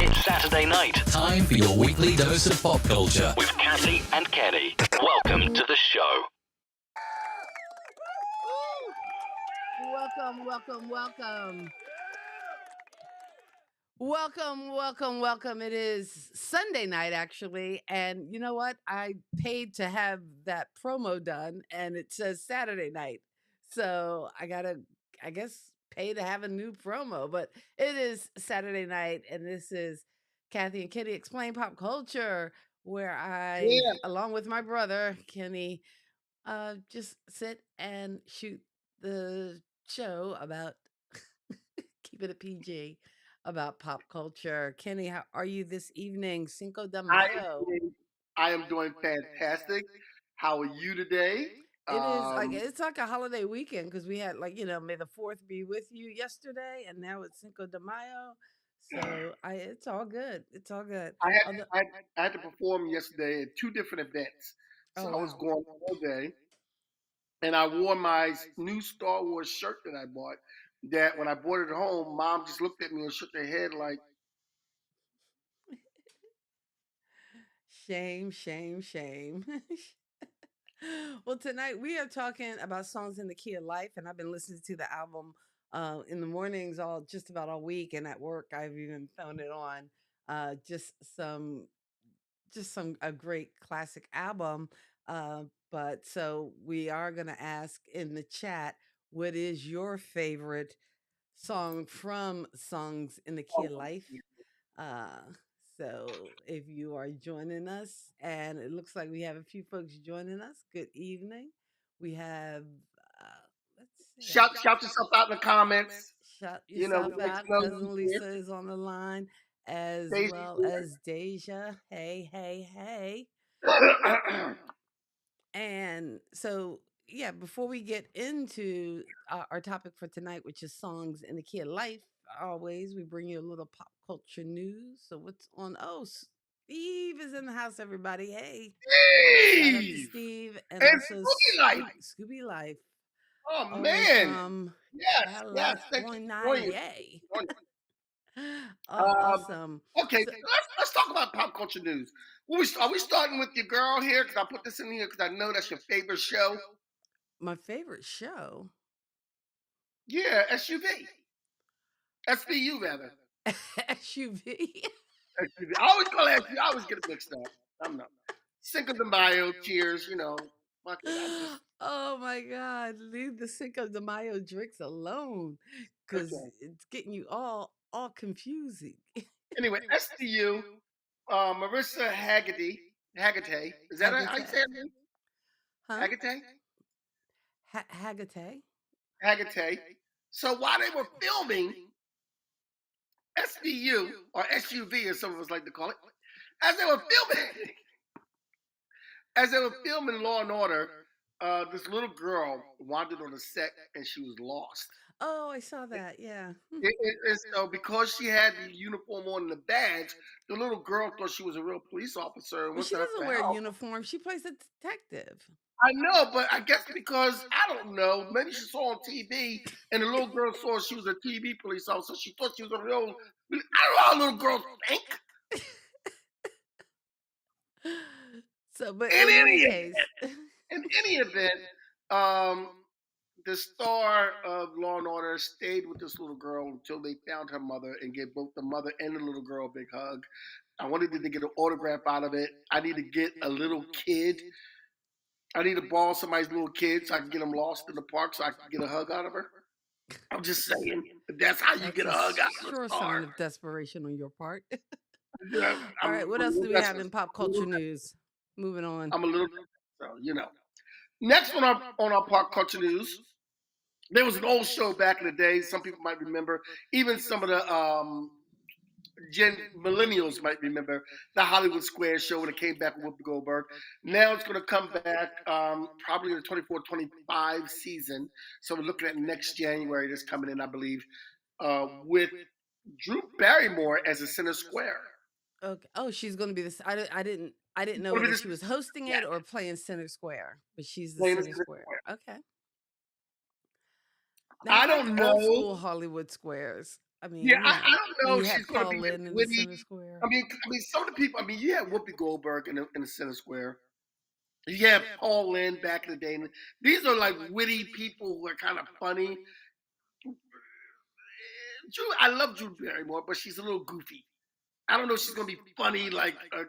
It's Saturday night. Time for your weekly dose of pop culture with Kathy and Kenny. Welcome to the show. Welcome, welcome, welcome. Welcome. It is Sunday night, actually. And you know what? I paid to have that promo done, and it says Saturday night. So I guess, pay to have a new promo. But it is Saturday night, and this is Kathy and Kenny Explain Pop Culture, where I, Yeah, along with my brother, Kenny, just sit and shoot the show about keep it a PG about pop culture. Kenny, how are you this evening? Cinco de I am Mayo. doing, I am doing fantastic. How are you today? It is like Um, it's like a holiday weekend because we had like May the Fourth be with you yesterday, and now it's Cinco de Mayo. So it's all good. It's all good. I had Although, I had to perform yesterday at two different events, so oh I was wow. gone all day, and I wore my new Star Wars shirt that I bought. That when I bought it home, Mom just looked at me and shook her head like, Shame. Well, tonight we are talking about songs in the key of life, and I've been listening to the album in the mornings all just about all week, and at work I've even thrown it on. Just some a great classic album. But so we are gonna ask in the chat, what is your favorite song from Songs in the Key oh, of Life? Uh, so if you are joining us, and it looks like we have a few folks joining us, good evening. We have, let's Yeah. Shout yourself out in the comments. Shout You know, yourself we like to out. know who Cousin you Lisa is on the line, as is. well as Deja. Hey, hey, hey. And so, yeah, before we get into our topic for tonight, which is songs in the key of life, always we bring you a little pop culture news. So, what's on? Oh, Steve is in the house, everybody. Hey, shout out to Steve Steve and and also Scooby Life. Scooby Life, Oh all the way man. from Yes. Thanks for California. joining. Yay. joining. Um, Awesome. okay, So, let's talk about pop culture news. Are we starting with your girl here? Because I put this in here because I know that's your favorite show. my favorite show, Yeah, SUV. SVU rather. SUV. SUV. I always call it SUV. I always get it mixed up. I'm not. Cinco de Mayo, cheers, Fuck it. I'm just Oh my God. Leave the Cinco de Mayo drinks alone. Cause okay. it's getting you all confusing. Anyway, SVU, Marissa Haggerty. Is that how you say Hagate. her name? Huh? Haggerty? Hagate? Haggerty. So while they were filming SVU or SUV, as some of us like to call it, as they were filming, as they were filming Law and Order, this little girl wandered on the set and she was lost. Oh, I saw that. Yeah. And so because she had the uniform on and the badge, the little girl thought she was a real police officer and But went she to her doesn't for wear a help. uniform. She plays a detective. I know, but I guess because I don't know, maybe she saw on TV and the little girl saw she was a TV police officer. She thought she was a real. I don't know how little girls think. So, but In in any any case, in any event, um, the star of Law and Order stayed with this little girl until they found her mother and gave both the mother and the little girl a big hug. I wanted to get an autograph out of it. I need to get a little kid. I need to borrow somebody's little kid so I can get them lost in the park so I can get a hug out of her. I'm just saying, that's how you that's get a a hug out of a sure star. sign of desperation on your part. Yeah, All I'm right, what a else little do we have desperate. in pop culture news? Moving on. I'm a little desperate, Next on our pop culture news, there was an old show back in the day. Some people might remember. Even some of the Gen millennials might remember the Hollywood Square show when it came back with Whoopi Goldberg. Now it's going to come back probably in the 24-25 season. So we're looking at next January. That's coming in, I believe, with Drew Barrymore as a center square. Okay. Oh, she's going to be this. I didn't It's know going to be whether this, she was hosting yeah, it or playing center square, but she's the playing the center center square. square. Okay. Now I I like don't old know. school Hollywood squares. I Yeah, mean, I don't when know you if she's had going to be Paul as Lynn in the witty. center square. I mean, some of the people. I mean, you had Whoopi Goldberg in the center square. You have Paul Lynn back in the day. And these are like witty people who are kind of funny. I love Drew Barrymore, but she's a little goofy. I don't know if she's gonna be funny, like like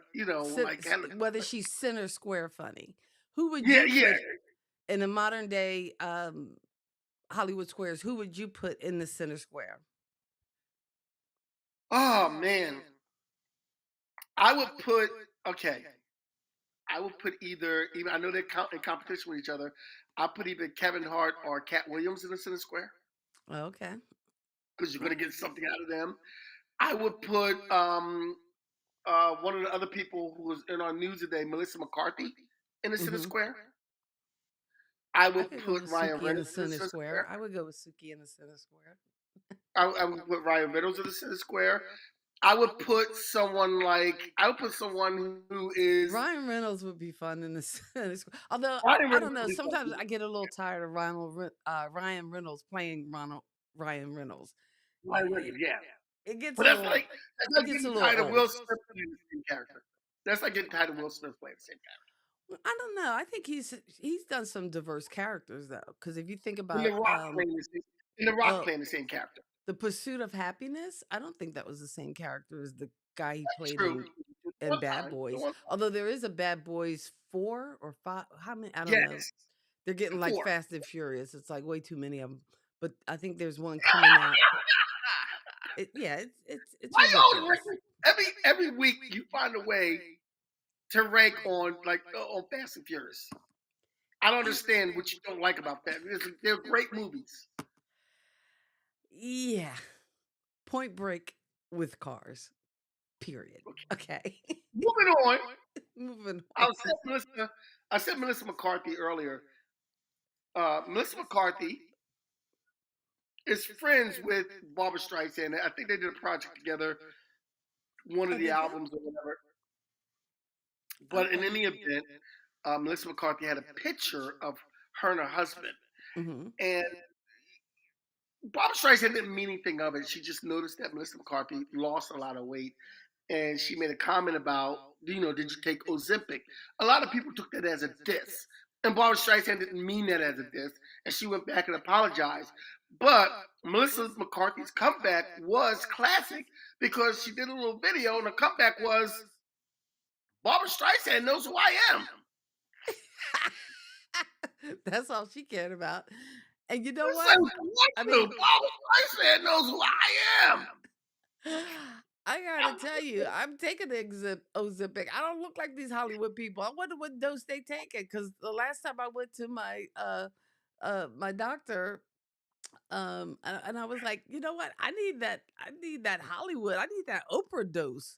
Whether she's center square funny. Who would yeah, you yeah. put in the modern day Hollywood squares? Who would you put in the center square? Oh man, I would put okay. I would put even I know they're in competition with each other. I put either Kevin Hart or Cat Williams in the center square Okay. because you're Yeah. gonna get something out of them. I would put one of the other people who was in our news today, Melissa McCarthy, in the center Hmm. square. I I would could go put with Ryan Suki in the Reynolds in the center center square. square. I would go with Suki in the center square. I would put Ryan Reynolds in the center square. I would put someone who is Ryan Reynolds would be fun in the center square. Although Ryan I Reynolds. don't know, sometimes I get a little tired of Ryan Reynolds playing Ryan Reynolds. Ryan Reynolds, yeah. It gets But a little that's it like gets a getting little tired of old. Will Smith playing the same character. That's like getting tired of Will Smith playing the same character. I don't know. I think he's done some diverse characters though, because if you think In about The Rock playing the same, in The Rock oh playing the same character. the Pursuit of Happiness, I don't think that was the same character as the guy he played True. in One Bad time. The Boys. one Although there is a Bad Boys 4 or 5. How many? I don't know. Yes. They're getting like Four. Fast and Furious. It's like way too many of them. But I think there's one coming out. Yeah, it's Why you always ridiculous. rank every week you find a way to rank on on Fast and Furious. I don't understand what you don't like about that. They're great movies. Yeah. Point Break with cars. Period. Okay. Moving on. Moving I on. said Melissa. I said Melissa McCarthy earlier. Melissa McCarthy is friends with Barbara Streisand. I think they did a project together, one Oh, of the did they? albums or whatever. But in Okay. any event, Melissa McCarthy had a picture of her and her husband, Hmm. and Barbara Streisand didn't mean anything of it. She just noticed that Melissa McCarthy lost a lot of weight, and she made a comment about, did you take Ozempic? A lot of people took that as a diss, and Barbara Streisand didn't mean that as a diss, and she went back and apologized. But Melissa McCarthy's comeback was classic because she did a little video, and the comeback was Barbara Streisand knows who I am. That's all she cared about. And you know It's what? like, what I the mean, Barbara Streisand knows who I am. I gotta tell you, I'm taking the Ozempic. I don't look like these Hollywood people. I wonder what dose they take it. Because the last time I went to my doctor, and I was like, you know what? I need that Hollywood. I need that Oprah dose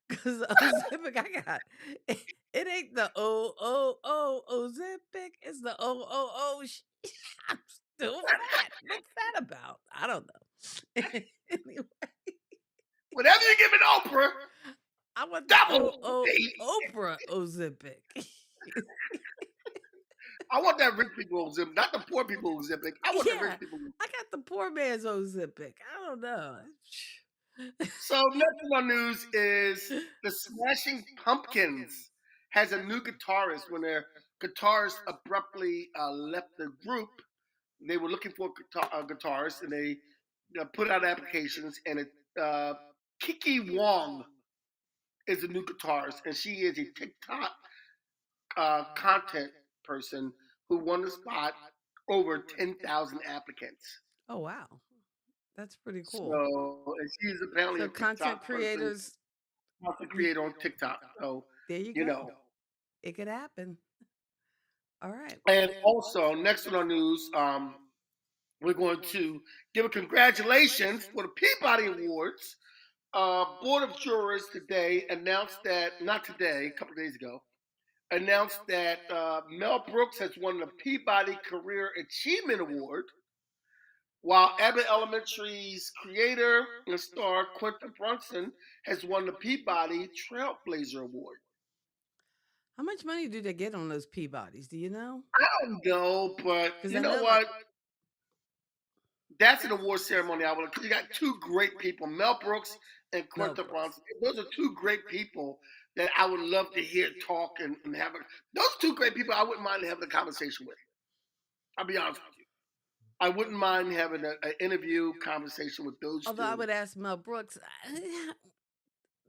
because Ozempic I got. It ain't the Ozempic. It's the I'm still fat. What's that about? I don't know. Anyway, Whatever you give an Oprah, I want the double, baby. Oprah Ozempic. I want that rich people Ozempic, not the poor people Ozempic. I want the rich Yeah, people. I got the poor man's Ozempic. I don't know. So next on the news is the Smashing Pumpkins has a new guitarist. When their guitarist abruptly left the group, they were looking for a guitarist, and they put out applications. And Kiki Wong is a new guitarist, and she is a TikTok content person who won the spot over 10,000 applicants. Oh wow, that's pretty cool. So, and she's apparently So a content TikTok person, creators, content you, creator on TikTok. So, there you you go. know. It could happen. All right. And also, next on our news, we're going to give a congratulations for the Peabody Awards. Board of Jurors today announced that, not today, a couple of days ago, announced that Mel Brooks has won the Peabody Career Achievement Award, while Abbott Elementary's creator and star Quentin Brunson has won the Peabody Trailblazer Award. How much money do they get on those Peabodys? Do you know? I don't know, but Because you I know know, like what? That's an award ceremony. I would. You got two great people, Mel Brooks and Mel Quentin Brooks. Bronson. Those are two great people that I would love to hear talk and have. Those two great people, I wouldn't mind having a conversation with. I'll be honest with you. I wouldn't mind having an interview conversation with those Although I two. would ask Mel Brooks,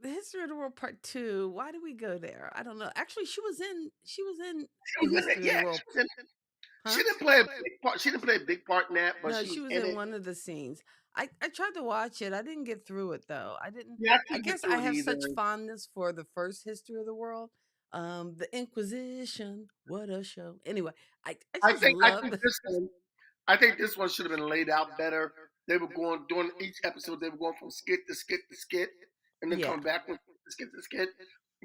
the History of the World Part Two. Why did we go there? I don't know. Actually, she was in She the was in it. History of the Yeah, World. she Huh? didn't play a big part. She didn't play a big part in that, but No, she she was was in in it. one of the scenes. I tried to watch it. I didn't get through it though. I didn't. Yeah, I I couldn't get guess I through it have either. such fondness for the first History of the World. The Inquisition. What a show. Anyway, I I just think I love think this one I think this one should have been laid out better. They were going during each episode. They were going from skit to skit to skit, and then yeah. coming back with skit to skit.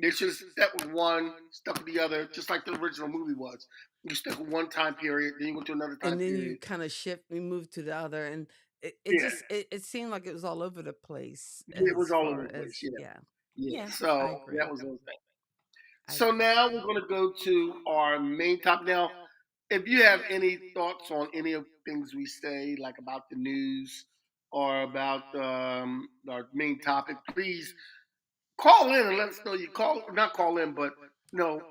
They should have stuck with one, stuck with the other, just like the original movie was. You stuck with one time period, then you go to another time And then you period. kind of shift and move to the other, and it Yeah, just it seemed like it was all over the place it was as all over far the place. as Yeah, yeah. yeah. Yeah, I So that agree. was one thing. I So agree. now we're going to go to our main topic. Now, if you have any thoughts on any of the things we say, like about the news or about our main topic, please call in and let us know. You call, not call in, but you know,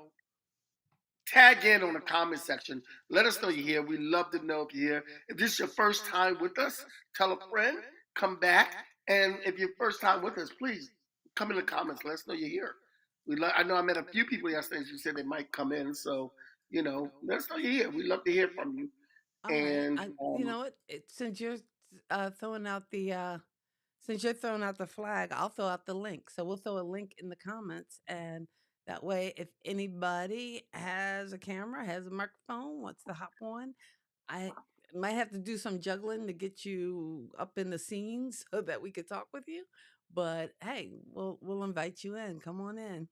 tag in on the comment section. Let us know you're here. We love to know if you're here. If this is your first time with us, tell a friend, come back. And if you're first time with us, please come in the comments. Let us know you're here. I know I met a few people yesterday who said they might come in. So, let us know you're here. We love to hear from you. All right. And You know what? Since you're throwing out the since you're throwing out the flag, I'll throw out the link. So we'll throw a link in the comments, and That way, if anybody has a camera, has a microphone, wants to hop on, I might have to do some juggling to get you up in the scene so that we could talk with you. But hey, we'll invite you in. Come on in.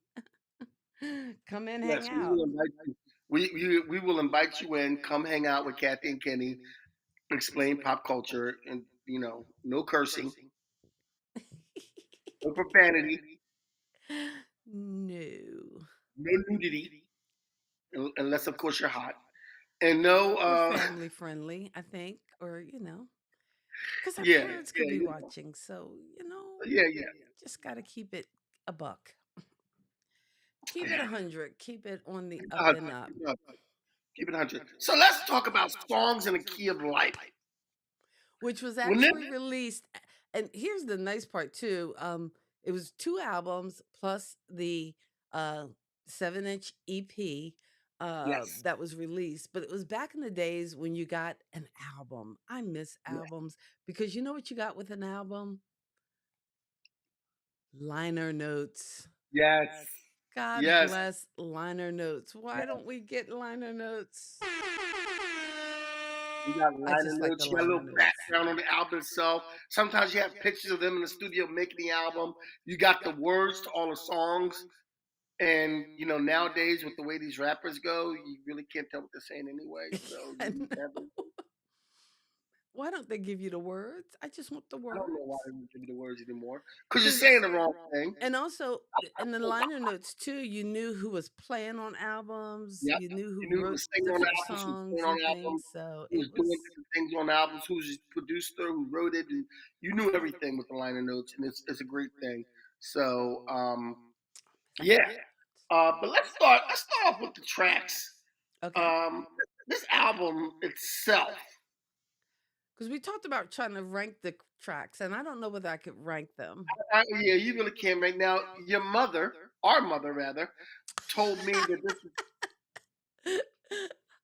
Come in, hang Yes, we out. will invite you. We will invite you in. Come hang out with Kathy and Kenny. Explain pop culture, and no cursing, no profanity, No. no nudity, unless of course you're hot, and no We're family friendly, I think, or because our yeah, parents could yeah, be watching. So, yeah, yeah. just got to keep it a buck. Keep it Yeah. 100. Keep it on the Keep it up 100. and up. Keep it 100. Keep it 100. So let's talk about songs in the key of life. Which was When this, actually released. And here's the nice part too. It was two albums plus the 7-inch EP yes, that was released. But it was back in the days when you got an album. I miss yes, albums because you know what you got with an album? Liner notes. yes, God yes. bless liner notes. Why Yes. don't we get liner notes? You got I liner just like the notes. You got a liner little notes. background on the album itself. Sometimes you have pictures of them in the studio making the album. You got the words to all the songs. And nowadays with the way these rappers go, you really can't tell what they're saying anyway. So I you have to, know. Why don't they give you the words? I just want the I don't know why words. they don't give me the words anymore. Because you're Cause saying the wrong thing. and also in the liner notes too, you knew who was playing on albums, Yep. you knew You who knew who wrote was singing on different albums, who was songs playing on and albums, things. So who it was doing was different things on albums, who's his producer, who wrote it, and you knew everything with the liner notes, and it's a great thing. So yeah. But let's start off with the tracks. okay. Um, this album itself. Because we talked about trying to rank the tracks, and I don't know whether I could rank them. Yeah, you really can right now. Your mother, our mother rather, told me that this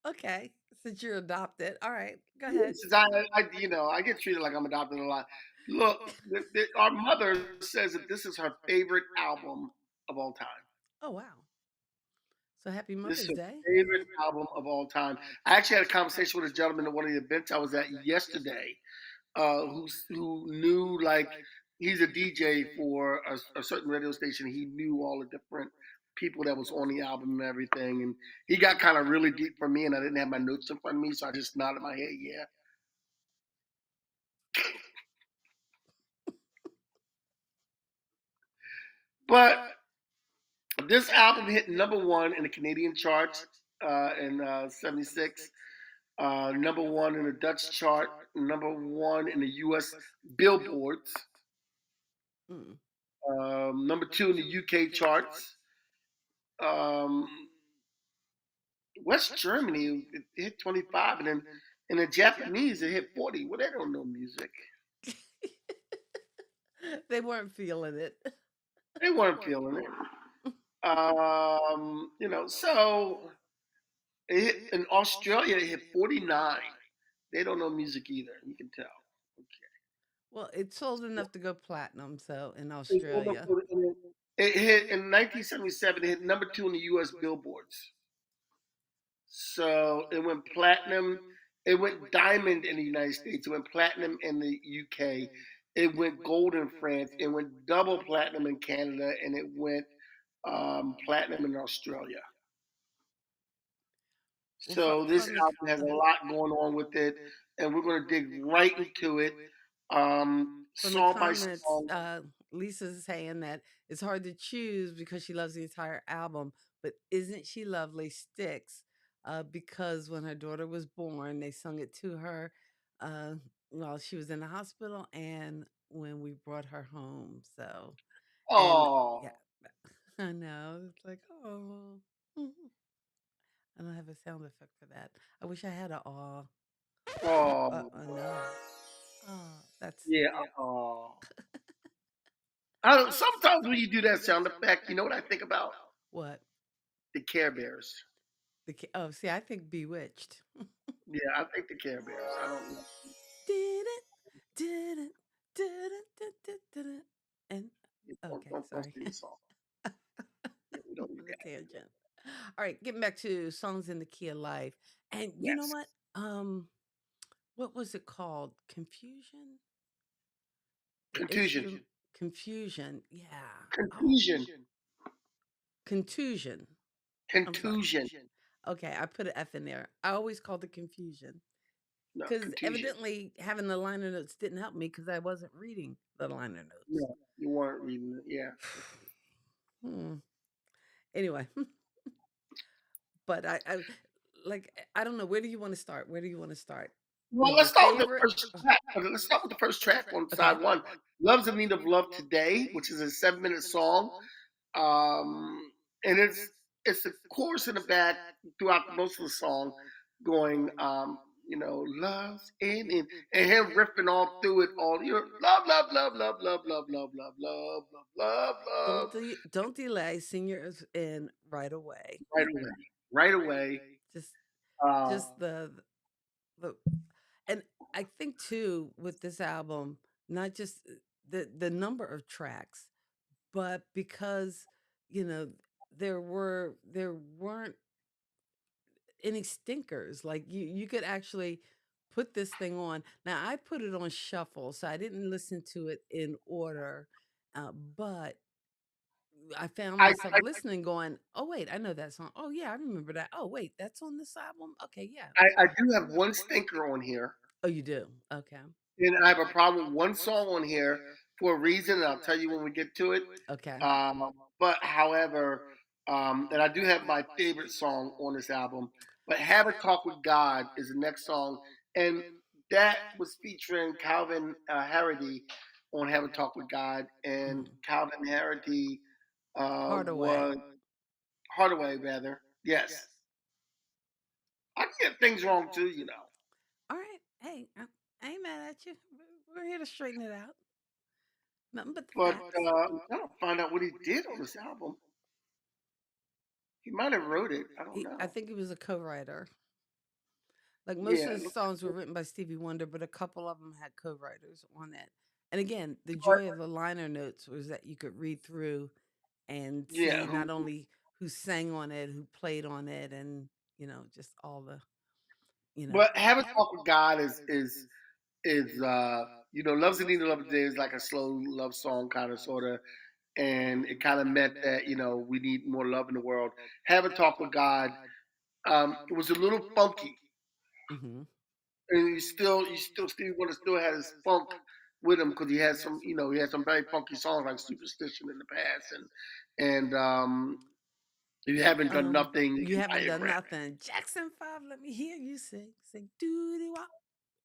Okay, since you're adopted, all right, go ahead. since I get treated like I'm adopted a lot. Look, our mother says that this is her favorite album of all time. Oh wow! So happy This is Mother's her Day. favorite album of all time. I actually had a conversation with a gentleman at one of the events I was at yesterday, who knew, like, he's a DJ for a certain radio station. He knew all the different people that was on the album and everything, and he got kind of really deep for me, and I didn't have my notes in front of me, so I just nodded my head, yeah. But this album hit number one in the Canadian charts in '76, number one in the Dutch chart, number one in the U.S. billboards, Mm. number two in the UK charts. Um, West Germany it hit 25, and then in the Japanese it hit 40. Well, they don't know music. They weren't feeling it. They weren't feeling it. So it hit, in Australia it hit 49. They don't know music either. You can tell. Well, it sold enough to go platinum, so in It, Australia. it hit in 1977. It hit number two in the U.S. billboards. So it went platinum. It went diamond in the United States. It went platinum in the UK. It went gold in France. It went double platinum in Canada, and it went platinum in Australia. Well, So this from the album has a lot going on with it, and we're going to dig right into it, from the song by comments, song. Lisa's saying that it's hard to choose because she loves the entire album, but isn't she lovely? Sticks, because when her daughter was born, they sung it to her uh, while she was in the hospital and when we brought her home. So, and Oh, yeah, I know it's like oh, I don't have a sound effect for that. I wish I had a aw. oh, No. Oh, that's yeah, oh. Sometimes when you do that sound effect, you know what I think about? what The Care Bears. oh, see, I think Bewitched. Yeah, I think the Care Bears. I don't know. Didn't, didn't, didn't, didn't, didn't. And Don't, okay, don't sorry. sing the song. We I'm don't need on a that. tangent. All right, getting back to songs in the key of life. And you know Yes. what? What was it called? Confusion? The Contusion. instrument confusion. Yeah. Oh, Contusion. contusion. I'm sorry. Contusion. Okay, I put an F in there. I always called it confusion No, because contusion. evidently having the liner notes didn't help me because I wasn't reading the liner notes. No, you weren't reading it. Yeah. Hmm. Anyway, but I don't know. Where do you want to start? Where do you want to start? Well, With let's your start with the favorite? first track. Let's start with the first track on Okay. side one. Love's in Need of Love Today, which is a 7 minute song. Um, and it's the chorus in the back throughout most of the song going, love's and him riffing all through it all, love, love, love, love, love, love, love, love, love, love, love, Don't delay. Seniors in right away. right away, right away. Just Uh, just the and I think too with this album, not just the number of tracks, but because you know there weren't any stinkers. Like you could actually put this thing on. Now I put it on shuffle, so I didn't listen to it in order. But I found I, myself I, listening, going, "Oh wait, I know that song. Oh yeah, I remember that. Oh wait, that's on this album. Okay, yeah. I do have one stinker on here. Oh, you do. Okay, And I have a problem with one song on here for a reason, and I'll tell you when we get to it. okay. But however, and I do have my favorite song on this album, but "Have a Talk with God" is the next song, and that was featuring Calvin Harity on "Have a Talk with God," and Mhm. Calvin Harity Hardaway. was Hardaway rather. Yes, I can get things wrong too, you know. All right. Hey, I ain't mad at you. We're here to straighten it out. Nothing but the But facts. I'm trying to find out what he did on this album. He might have wrote it. I don't I know. think he was a co-writer. Like most Yeah, of it the looks songs were like written by Stevie Wonder, but a couple of them had co-writers on it. And again, the it. joy of the liner notes was that you could read through and Yeah, see not only who sang on it, who played on it, and just all the you know. but having talk with God is Love's a Need Love Today is like a slow love song kind of sorta, and it kind of meant that we need more love in the world. Having talk with God, it was a little funky, Hmm. and you still Stevie Wonder still had his funk with him because he had some very funky songs like Superstition in the past, and you haven't done nothing You in haven't higher done ground. nothing. Jackson 5, let me hear you sing doo doo wop.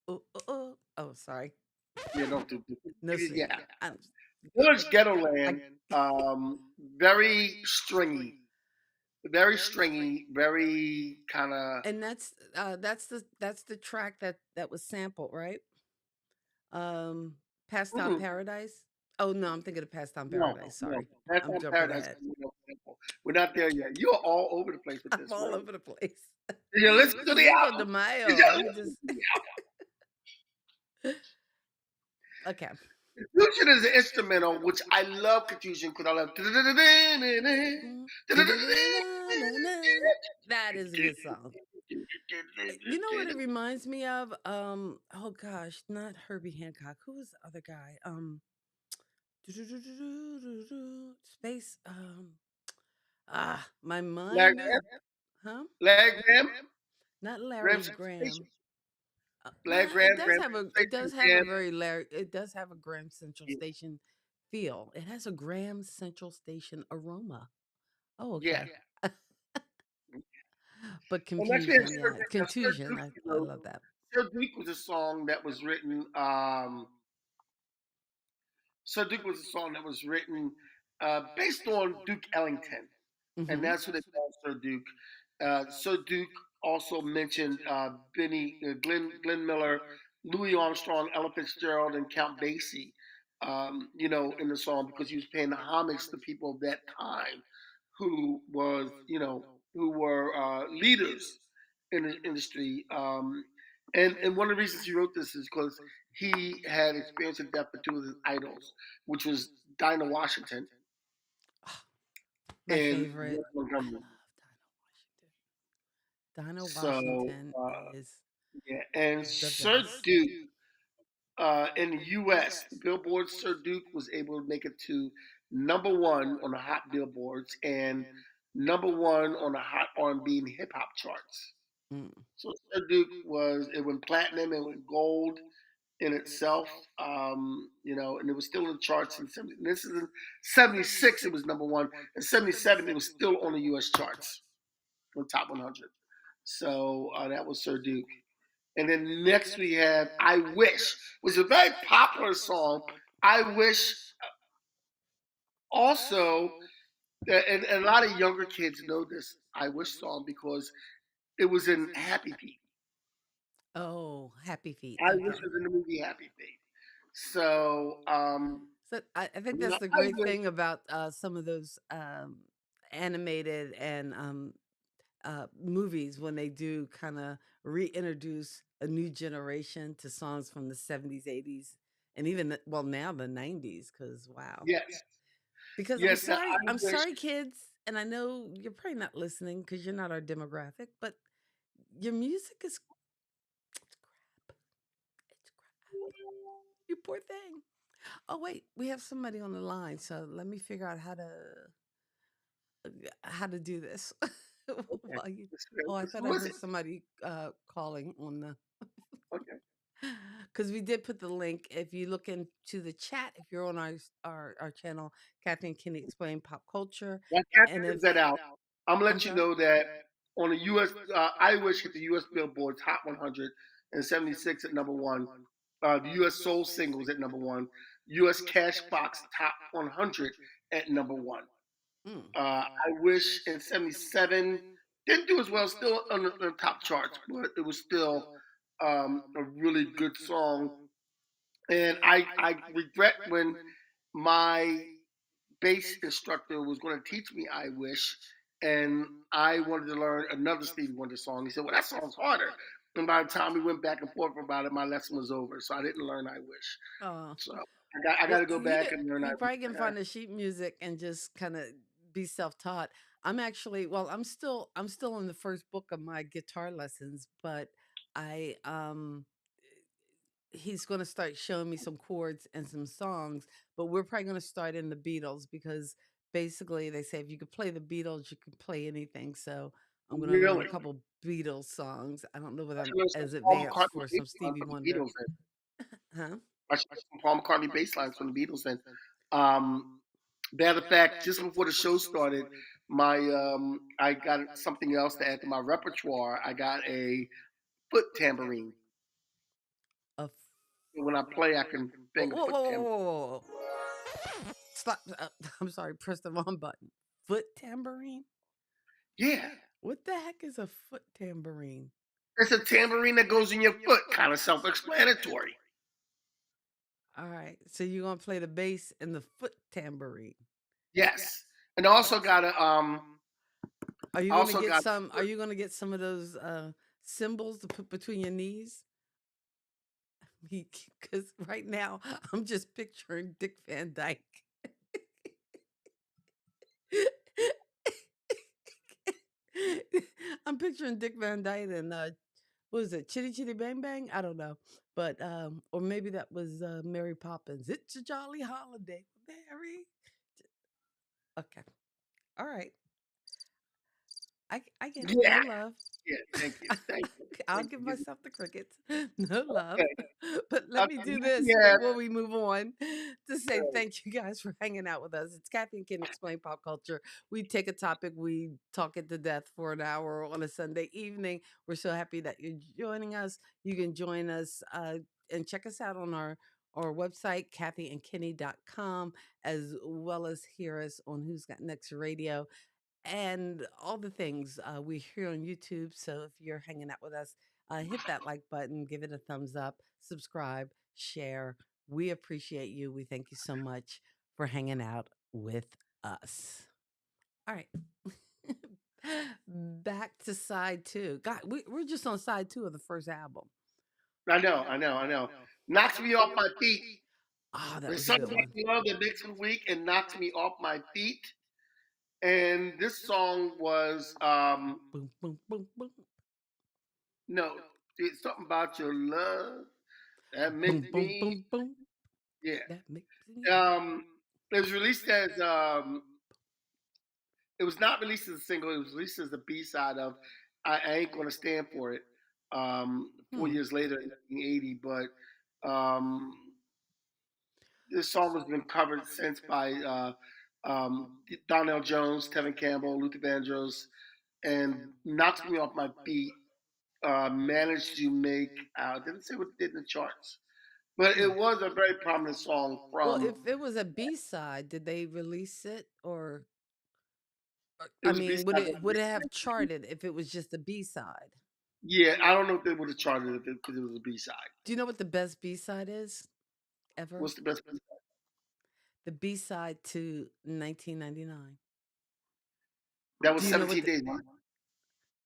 Oh, oh, oh. Oh, sorry. Yeah, don't do. No Yeah, singing. I'm Village Ghetto I Land, very stringy, very stringy, very kind of. and that's the track that was sampled, right? Um Past Time Paradise. Oh no, I'm thinking of Past Time No, Paradise. no, Sorry. that's I'm not jumping Paradise. ahead. We're not there yet. You're all over the place with I'm this, all man. over the place. Did you listen to the Cinco de album? Did Mayo. you I'm listen just to the okay. Confusion is an instrumental, which I love Confusion because I love. Mm. That is a good song. You know what it reminds me of? Oh gosh, not Herbie Hancock. Who was the other guy? Space. My Larry mind is, Graham, huh? Larry Graham, Not Graham Larry Station, Graham. Larry Graham, Graham It does Station, have a Jam. very Larry. It does have a Graham Central Station feel. It has a Graham Central Station aroma. Oh, Yeah. okay. But And actually, confusion, yeah, Sir contusion. Duke I wrote. love that. Sir Duke was a song that was written. Sir Duke was a song that was written based on Duke Ellington, and Hmm. that's who they called Sir Duke. Sir Duke also mentioned Glenn Miller, Louis Armstrong, Ella Fitzgerald, and Count Basie. In the song because he was paying homage to people of that time who were leaders in the industry. And one of the reasons he wrote this is because he had experienced the death of two of his idols, which was Dinah Washington My in favorite. West I Montgomery. love Dinah Washington. Dinah So Washington is yeah, and the Sir best. Duke in the U.S., Billboard Sir Duke was able to make it to number one on the hot billboards and number one on the hot R&B and hip hop charts. Mm. So Sir Duke it went platinum, it went gold in itself, and it was still in the charts in 70. This is in 76, it was number one. In 77, it was still on the U.S. charts, on top 100. So that was Sir Duke. And then next we have I Wish, which is a very popular song. I Wish also, and a lot of younger kids know this I Wish song because it was in Happy Feet. Oh, Happy Feet. I Wish Okay. was in the movie Happy Feet. So, So I think you know, that's the I great Wish, thing about some of those animated and movies when they do kind of reintroduce a new generation to songs from the 70s, 80s, and even well now the 90s. Because wow, yes, because yes, I I'm Wish, sorry, kids, and I know you're probably not listening because you're not our demographic, but your music is crap. It's crap. You poor thing. Oh wait, we have somebody on the line, so let me figure out how to do this. okay, While you, let's, oh, I let's thought I listen. heard somebody calling on the Okay, because we did put the link. If you look into the chat, if you're on our channel, Kathy and Kenny explain pop culture, while Catherine and figures if that out, I'm gonna I'm let you sorry. know that on the U.S., I Wish hit the U.S. Billboard's Hot 100 and 76 at number one. The U.S. Soul Singles at number one. U.S. Cashbox Top 100 at number one. Mm, I Wish in 77 didn't do as well, still on the top charts, but it was still a really good song. And I regret when my bass instructor was going to teach me I Wish, and I wanted to learn another Stevie Wonder song. He said, "Well, that song's harder." And by the time we went back and forth about it, my lesson was over, so I didn't learn I Wish. oh, So I got well, to go back and learn I you probably can Wish. find the sheet music and just kind of be self-taught. I'm actually, well, I'm still in the first book of my guitar lessons, but I he's going to start showing me some chords and some songs, but we're probably going to start in the Beatles because basically they say if you could play the Beatles, you can play anything. So I'm going to learn a Really, couple Beatles songs. I don't know whether I I'm should learn some as Paul advanced McCartney for some bass lines Stevie from the Wonder. Beatles. Then Huh? I should get some Paul McCartney bass lines from the Beatles. Then, um, matter of fact, just before the show started, my I got something else to add to my repertoire. I got a foot tambourine. A f- When I play, I can whoa, finger whoa, foot whoa, whoa, tambourine. whoa, whoa, whoa. Stop. I'm sorry, press the wrong button. Foot tambourine? Yeah, What the heck is a foot tambourine? it's a tambourine that goes in your foot. Kind of self-explanatory. All right. So you're going to play the bass and the foot tambourine. Yes, and I also got a Are you going to also get got some? Are you going to get some of those symbols to put between your knees? Because right now I'm just picturing Dick Van Dyke. I'm picturing Dick Van Dyke and what was it, Chitty Chitty Bang Bang? I don't know, but or maybe that was Mary Poppins. It's a jolly holiday, Mary. Okay, all right. I get it. yeah, No love. yeah. Thank you, I'll thank give you. myself the crickets. No love. Okay, But let me do next we this have before we move on to say thank you guys for hanging out with us. It's Kathy and Ken Explain Pop Culture. We take a topic, we talk it to death for an hour on a Sunday evening. We're so happy that you're joining us. You can join us and check us out on our website, kathyandkenny.com, as well as hear us on Who's Got Next Radio and all the things. We're here on YouTube, so if you're hanging out with us, hit that like button, give it a thumbs up, subscribe, share. We appreciate you. We thank you so much for hanging out with us. All right. Back to side two. God, we're just on side two of the first album. I know. Knocks me off my feet. Ah, that There's was a something good about one. love that makes me weak and knocks me off my feet. And this song was Boom, boom, boom, boom. no, it's something about your love that makes Boom, boom, me boom, boom. yeah. That makes me. It was released as it was not released as a single. It was released as a B side of I Ain't Gonna Stand for It. 4 years later, in 1980, but this song has been covered since by Donnell Jones, Tevin Campbell, Luther Vandross, and Knocks Me Off My Feet managed to make, didn't say what it did in the charts, but Hmm. it was a very prominent song Well, from, if it was a B side, did they release it or it I was a B mean, side. would it have charted if it was just a B side? Yeah, I don't know if they would have charted it because it was a B side. Do you know what the best B side is ever? What's the best B side? The B side to 1999. That was Do you know what 17 the Days. Right?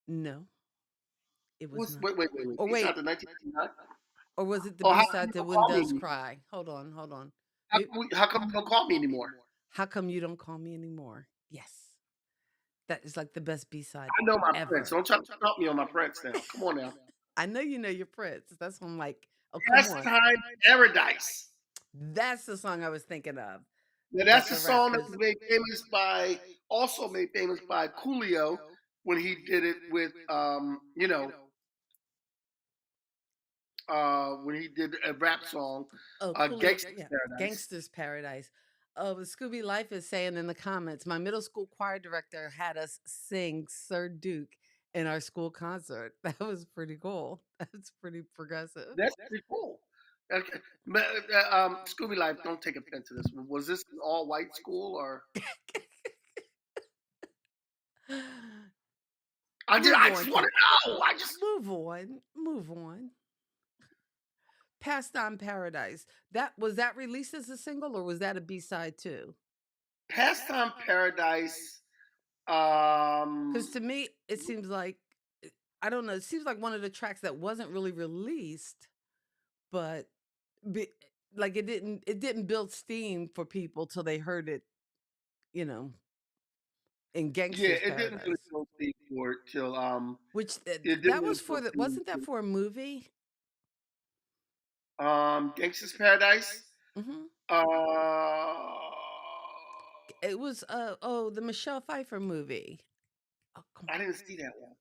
No, it was not. Wait. Or B side wait, to 1989? or was it the Oh, B how come side you to don't Wind call me Does anymore? Cry? Hold on. How Maybe, come, how come you don't call me anymore? how come you don't call me anymore? Yes. That is like the best B side I know my Prince. ever. Don't try to stop me on my Prince now. Come on now. I know you know your Prince. That's why I'm like, oh, come on. Pastime Paradise. That's the song I was thinking of Now that that's a the song that rappers. was also made famous by Coolio when he did it with, when he did a rap song, Oh, Coolio, Gangsta's yeah, Paradise. Gangster's Paradise. Oh, the Scooby Life is saying in the comments, my middle school choir director had us sing Sir Duke in our school concert. That was pretty cool. That's pretty progressive. That's pretty cool. Okay. But, Scooby Life, don't take offense to this. Was this an all white school or? Move I on, just want kid. to know. I just Move on. Pastime Paradise. That released as a single or was that a B side too? Pastime Paradise. Because to me, it seems like I don't know. It seems like one of the tracks that wasn't really released, but be, like it didn't build steam for people till they heard it, you know, in Yeah, Gangster's it didn't really Paradise. go big for it till Which it didn't that really was go for the big wasn't that till for a movie? Gangsta's Paradise. Hmm. Uh, It was the Michelle Pfeiffer movie. Oh, come I on. didn't see that one,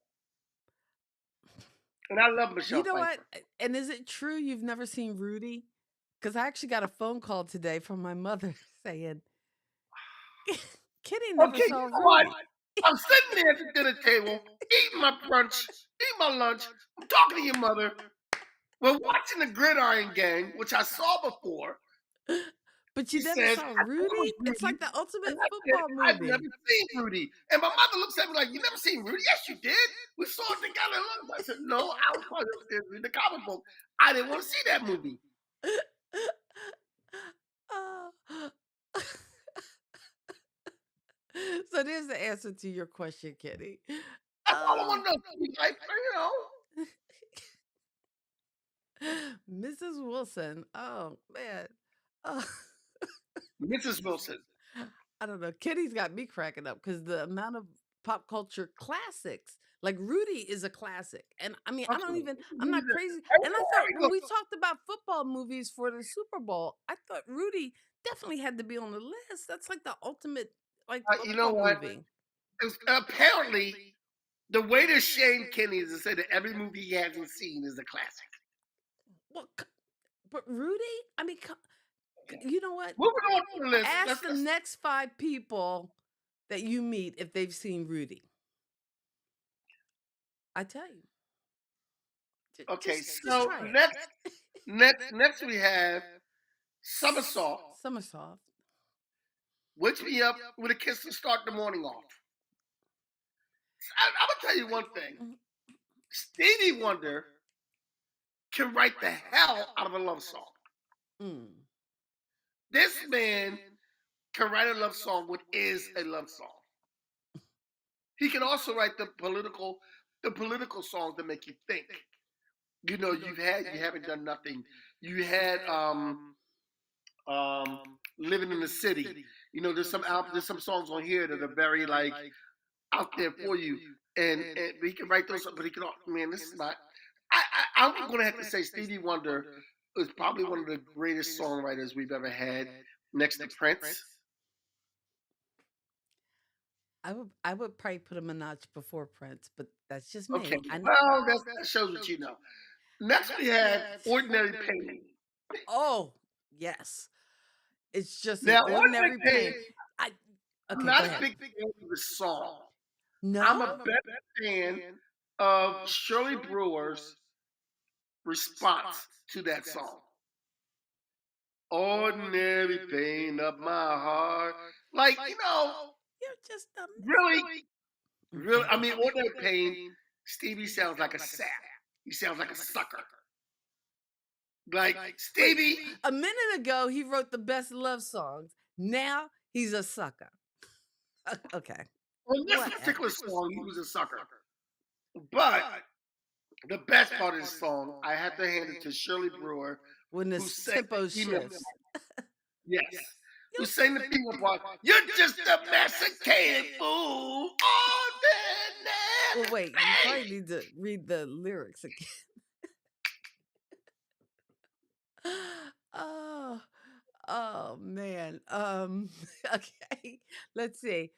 and I love You Michelle know what? Pfeiffer. And is it true you've never seen Rudy? Because I actually got a phone call today from my mother saying Kitty never Okay, you saw know what? Rudy. I'm sitting there at the dinner table, eating my brunch, eating my lunch. I'm talking to your mother. We're watching the Gridiron Gang, which I saw before. But you She never says, saw I thought it Rudy? was It's Rudy. like the And ultimate I said, football I've never movie. seen Rudy. And my mother looks at me like, you never seen Rudy? Yes, you did. We saw it together. I said, no, I was probably upstairs reading the comic book. I didn't want to see that movie. Oh. So there's the answer to your question, Kitty. That's all I Uh, want to know. Like, Mrs. Wilson. Oh man. Oh. Mrs. Wilson. I don't know. Kitty's got me cracking up because the amount of pop culture classics, like Rudy is a classic. And I mean, I don't Absolutely. even, I'm not crazy. And I There thought we when go. we talked about football movies for the Super Bowl, I thought Rudy definitely had to be on the list. That's like the ultimate like You know football what? movie. Apparently, the way to shame Kenny is to say that every movie he hasn't seen is a classic. Well, but Rudy, I mean, you know what? Moving on to the list. Ask the next 5 people that you meet if they've seen Rudy. I tell you. Okay, Just so try it. next we have Somersault. Somersault. Wakes me up with a kiss to start the morning off. I'm gonna tell you one thing. Mhm. Stevie Wonder can write the hell out of a love song. Mm. This man can write a love song what is a love song. He can also write the political songs that make you think. You know, you haven't done nothing. You had living in the city. There's some there's some songs on here that are very like out there for you, and he can write those, but he can. Man, this is not. I'm gonna have to say Stevie Wonder is probably one of the greatest songwriters we've ever had, next to Prince. I would probably put him a notch before Prince, but that's just Okay, me. well, that shows what you know. Next we have Ordinary Pain. Oh, yes. It's just an Now, Ordinary ordinary Pain, pain. I I'm Okay, go not a ahead. big fan of the song. I'm No? a better fan of Shirley Brewer's response to that song. Ordinary pain of my heart. Like, You're just a really, really, Okay. I mean, Ordinary Pain, Stevie sounds like a sap. He sounds like a sucker. Like, Wait, Stevie, a minute ago he wrote the best love songs. Now he's a sucker. Okay. on this Whatever. particular song, he was a sucker. But the best part of the song, I have to hand it to Shirley Brewer, When who this sang tempo the female shifts. part. Yes. Who You sang the female part. You're just a masticated fool. Well, Ordinary wait, you probably pain. need to read the lyrics again. Oh, oh man. Okay. Let's see.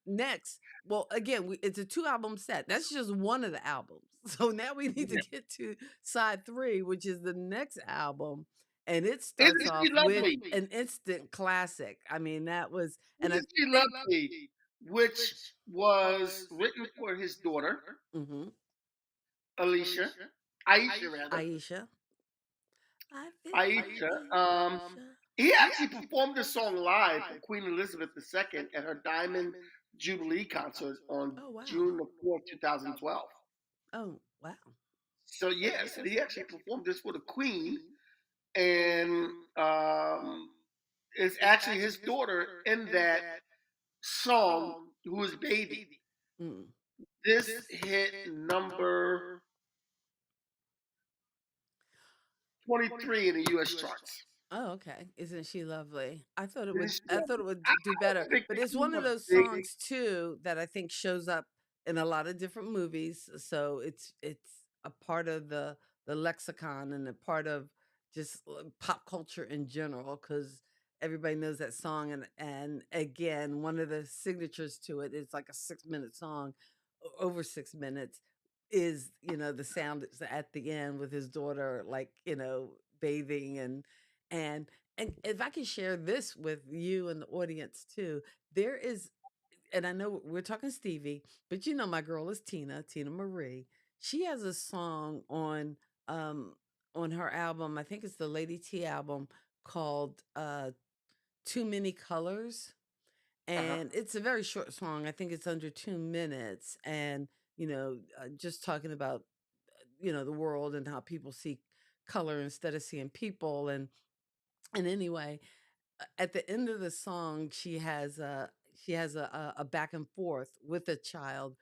Next. Well, again, it's a 2 album set. That's just one of the albums. So now we need to Yeah. get to side 3, which is the next album. And it starts Isn't off she with lovely? an instant classic. I mean, that was, and I Isn't she think, lovely? Which was written for his daughter, mhm, Alicia. Aisha, rather. Aisha. I feel like Aisha. Aisha. He actually performed this song live for Queen Elizabeth II at her Diamond Jubilee concert on Oh, wow. June the 4th, 2012. Oh, wow. So yes, he actually performed this for the Queen, and it's actually his daughter in that song who is Baby. Mm. This hit number 23 in the U.S. charts. Oh, okay. Isn't she lovely? Isn't she I thought it lovely? would I do don't better. think But that it's he one of was those big. songs too that I think shows up in a lot of different movies. So it's a part of the lexicon and a part of just pop culture in general because everybody knows that song and again one of the signatures to it is like a 6 minute song over 6 minutes is the sound is at the end with his daughter like bathing and and if I can share this with you and the audience too, there is, and I know we're talking Stevie, but my girl is Tina Marie. She has a song um on her album, I think it's the Lady T album, called Too Many Colors. Uh-huh. And it's a very short song. I think it's under 2 minutes. And, just talking about, the world and how people see color instead of seeing people. And anyway, at the end of the song, she has a back and forth with a child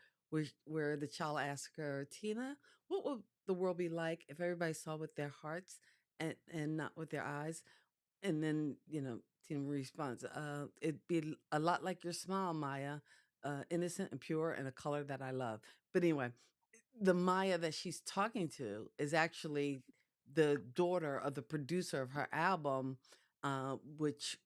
where the child asks her, Tina, what would the world be like if everybody saw with their hearts and not with their eyes? And then, Tina responds, it'd be a lot like your smile, Maya, innocent and pure and a color that I love. But anyway, the Maya that she's talking to is actually the daughter of the producer of her album, which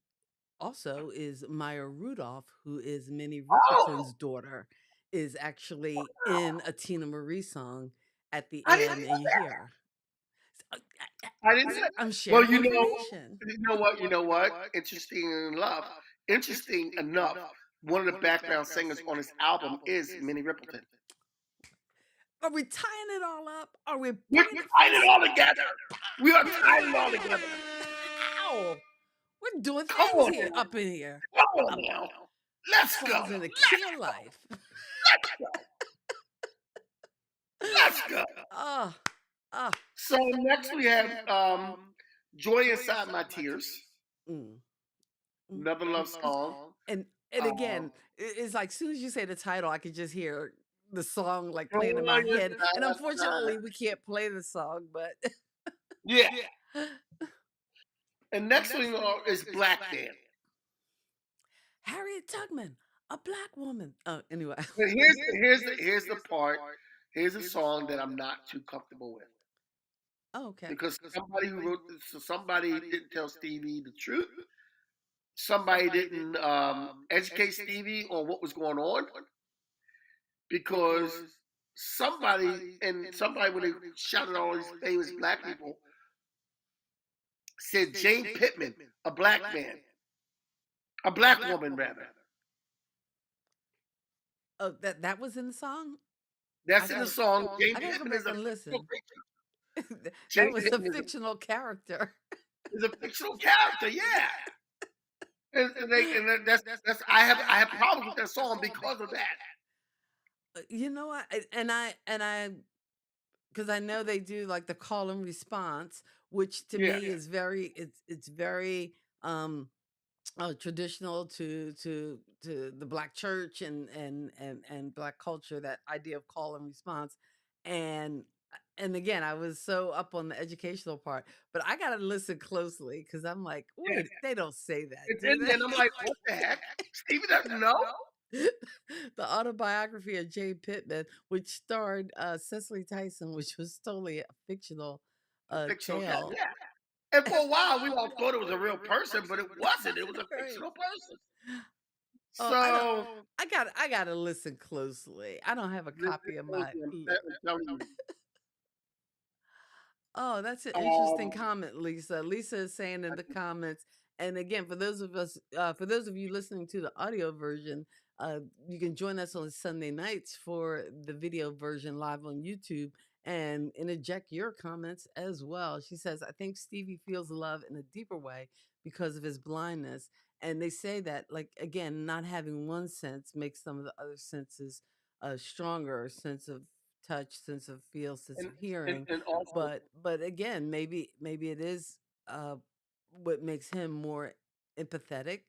also is Maya Rudolph, who is Minnie Oh, Riperton's daughter, is actually in a Tina Marie song at the I didn't end, know and you that. hear her. I didn't know. I'm Well, sharing information. you know what, you know what? Interesting enough. One of the background singers on this album is Minnie Riperton. Are we tying it all up? Are we We're bringing it tying it full all circle? together. We are tying it all together. Ow! We're doing Come things on here now. up in here. Come on Um, now. Let's go. songs in the key of life. Let's go. Let's go. Oh, oh. So next we have Joy Inside My Tears, Mm, mm, another mm, love mm. song. And Um, again, it's like soon as you say the title, I could just hear the song like playing in Joy my head. And Inside My unfortunately, we can't play the song, but Yeah. And next thing is Black Dan. Harriet Tubman, a black woman. Oh, anyway. But here's the part. Here's a song that I'm not too comfortable with Oh, okay. because somebody who wrote this, so somebody didn't tell Stevie the truth. Somebody didn't educate Stevie on what was going on because somebody when they shouted all these famous black people said Jane Pittman, a black man, a black woman rather. Oh, that was in the song. I That's in the gotta song. Jane I gotta go Pittman back is a and fictional listen. creature. That Jane was a Pittman fictional character. is a fictional character. Yeah, that's I have problems with that song because of that. You know what? And I because I know they do like the call and response, which to Yeah, me is very it's very um traditional to the black church and black culture, that idea of call and response. And and again, I was so up on the educational part, but I got to listen closely because I'm like, yeah, wait, they don't say that, it's do in there. And I'm like, they? what the heck? Stevie doesn't know. The autobiography of Jane Pittman, which starred Cecily Tyson, which was totally a fictional A fictional cat. tale. Yeah. And for a while, we all thought it was a real person, but it wasn't. It was a Right. fictional person. Oh, I don't. So I gotta listen closely. I don't have a copy of my. I'm telling you. Oh, that's an interesting Um, comment, Lisa. Lisa is saying in the comments, and again, for those of you listening to the audio version, you can join us on Sunday nights for the video version live on YouTube and interject your comments as well. She says, I think Stevie feels love in a deeper way because of his blindness. And they say that, like, again, not having one sense makes some of the other senses stronger, sense of touch, sense of feel, sense and, of hearing. and also, But again, maybe it is uh what makes him more empathetic,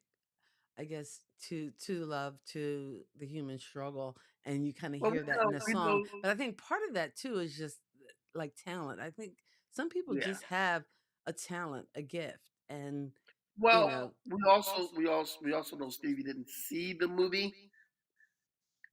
I guess, to love, to the human struggle, and you kind of well, hear that in the we song. know, But I think part of that too is just like talent. I think some people yeah. just have a talent, a gift, and you Well, know. we also know Stevie didn't see the movie,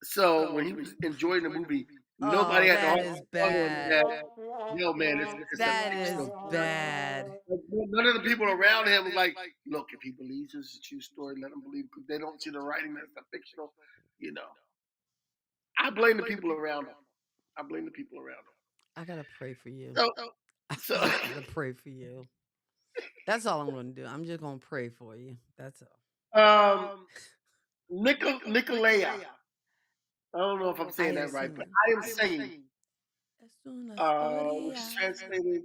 so when he was enjoying the movie, nobody Oh, had to that hold is tell him bad. that, yo, man, it's a That is fictional story. bad. Like, none of the people around him was like, look, if he believes it's a true story, let him believe because they don't see the writing that's a fictional. You know, I blame the people around him. I blame the people around him. I gotta pray for you. So, I so, just gotta pray for you. That's all I'm gonna do. I'm just gonna pray for you. That's all. um, Nicolaya. I don't know if I'm I saying ain't that right, seen but it. I am singing, Es una which is historia. translated,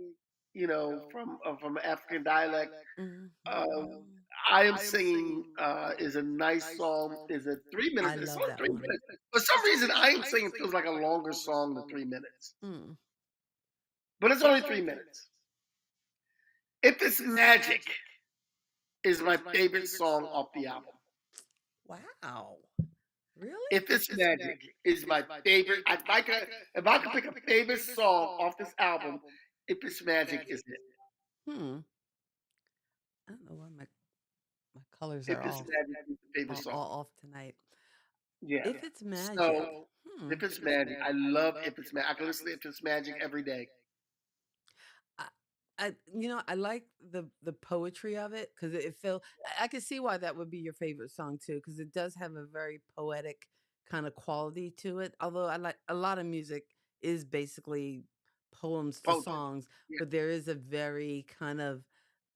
from African dialect. Um, Mhm. I am singing is a nice song. Is a 3 minutes. I It's love only that three one. minutes. For some reason, I am singing feels like a longer song than 3 minutes, Mm. but it's only 3 minutes. If It's Magic is my favorite song off the album. Wow. Really? If It's Magic is my favorite. If I could pick a favorite song off this album, If It's Magic is it. Hmm. I don't know why my colors If are It's Magic is the favorite song. all off tonight. Yeah. If it's magic. So Hmm. If It's Magic, I love If It's Magic. I can listen to If It's Magic every day. I, I like the poetry of it because it feel. I can see why that would be your favorite song too, because it does have a very poetic kind of quality to it. Although I like a lot of music is basically poems to Poetry. songs, Yeah. but there is a very kind of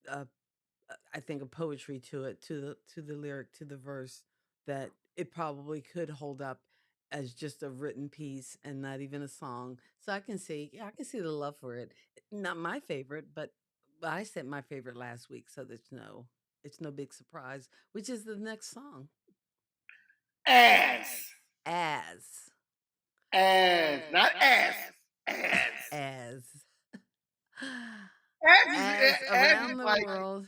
uh, I think a poetry to it, to the lyric, to the verse, that it probably could hold up as just a written piece and not even a song. So I can see, yeah, I can see the love for it. Not my favorite, but I said my favorite last week, so it's no big surprise. Which is the next song? As. As, Not ass. As. as, as As around is the like world,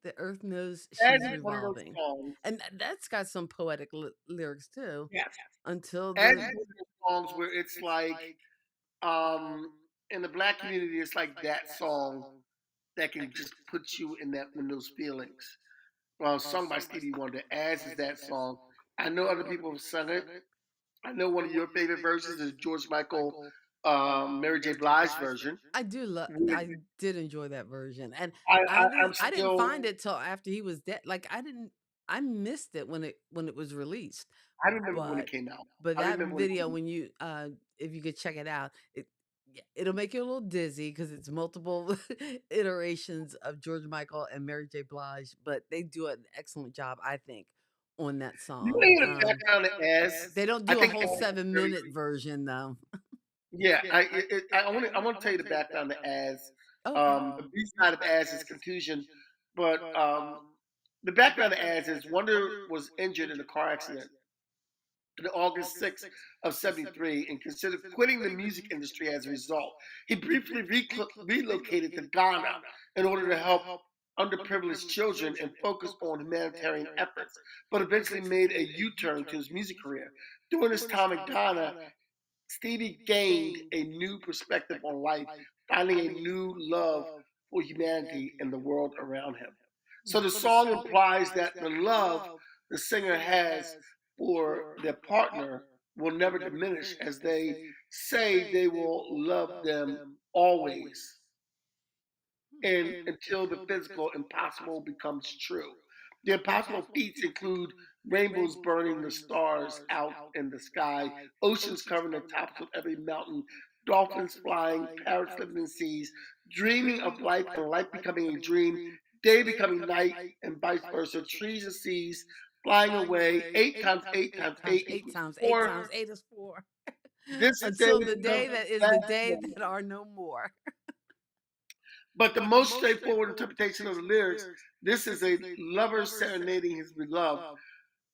the earth knows as she's is one of those revolving, songs. and that's got some poetic lyrics too. Yes. Until As the is one of those songs where it's like, um, in the black community, it's like that song that can just put you in those feelings. sung by Stevie Wonder. As is that song. I know other people have sung it. I know one of your favorite versions is George Michael, Mary J. Blige version. I do love. Which I did enjoy that version, and I'm I didn't find still. it till after he was dead. Like I didn't. I missed it when it was released, I remember when it but came out. but I that remember when it video came. when you if you could check it out, yeah, it'll make you a little dizzy because it's multiple iterations of George Michael and Mary J. Blige, but they do an excellent job, I think, on that You song. know, in the background of as They don't I do a think whole as is 7 minute very. version though. Yeah, I want to tell you the background of as. Okay. The B side of as is confusion, but the background of as is Wonder was injured in a car accident on August 6th of '73 and considered quitting the music industry as a result. He briefly relocated to Ghana in order to help underprivileged children and focus on humanitarian efforts, but eventually made a U turn to his music career. During his time in Ghana, Stevie gained a new perspective on life, finding a new love for humanity and the world around him. So the song implies that the love the singer has for their partner will never diminish as they say they will love them always and until the physical impossible becomes true. The impossible feats include rainbows burning the stars out in the sky, oceans covering the tops of every mountain, dolphins flying, parrots living in seas, dreaming of life and life becoming a dream, day becoming night, and vice versa, trees and seas flying away, eight times eight times Times eight eight equals times eight four. times eight is four. This day Until the of day that is the that day moment. that are no more. But the most straightforward interpretation of the lyrics, this is a lover serenading his beloved.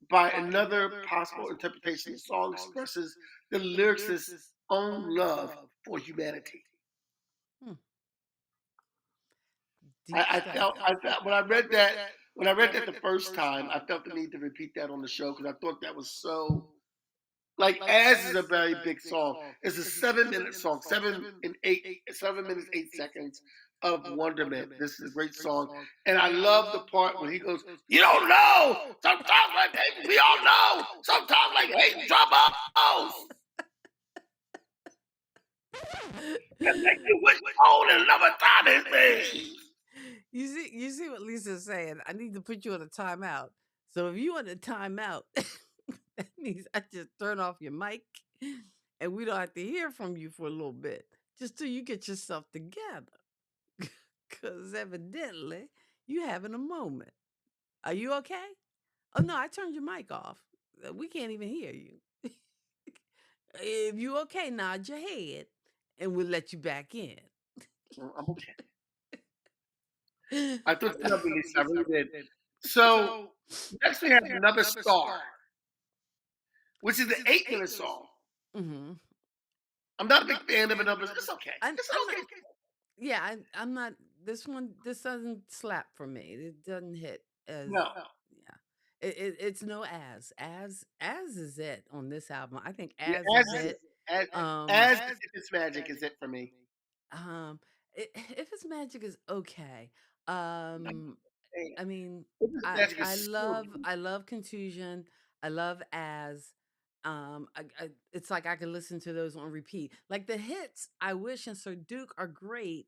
By another possible interpretation, the song expresses the lyricist's own love for humanity. Hmm, deep stuff. I felt when I read that the first time, I felt the need to repeat that on the show because I thought that was so. Like as is a very big song. It's a 7 minute song, 7 minutes 8 seconds of wonderment. This is a great song, and I love the part when he goes, "You don't know. Sometimes like hate, we all know. Sometimes like hate troubles, and make you wish cold and never thought his name." You see what Lisa's saying. I need to put you on a timeout. So if you want a timeout, that means I just turn off your mic and we don't have to hear from you for a little bit. Just till you get yourself together. Cause evidently you having a moment. Are you okay? Oh no, I turned your mic off. We can't even hear you. If you okay, nod your head and we'll let you back in. I'm okay. I thought you loved me, Lisa. I really did. So next we have another star, which is the 8 minute song. Hmm. I'm not a big fan of it, but it's okay. It's an I'm not. okay. Yeah, I'm not. This one, this doesn't slap for me. It doesn't hit as. No. Yeah, it's no as is it on this album. I think Yeah, as is it. as Um, as if it's magic is it for me. um, if it's magic is okay. I'm Um, saying, I mean, if it's magic is so good. I love Contusion. I love As. It's like I could listen to those on repeat. Like the hits, I Wish and Sir Duke are great,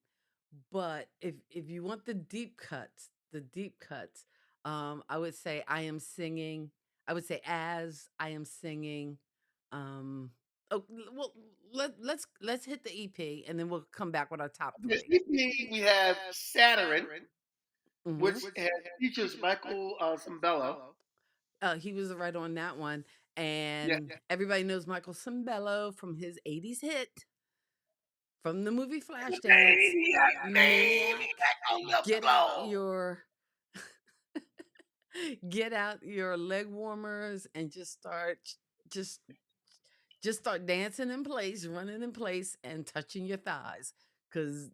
but if you want the deep cuts, I would say I Am Singing. I would say As I Am Singing. Um, well, let's hit the EP and then we'll come back with our top The three. EP we have Saturn, Mm-hmm. which features Michael Sembello. He was right on that one. Yeah, And everybody knows Michael Cimbello from his 80s hit from the movie Flashdance. maniac, Maniac. maniac on the Get out floor. your get out your leg warmers and just just start dancing in place, running in place and touching your thighs cuz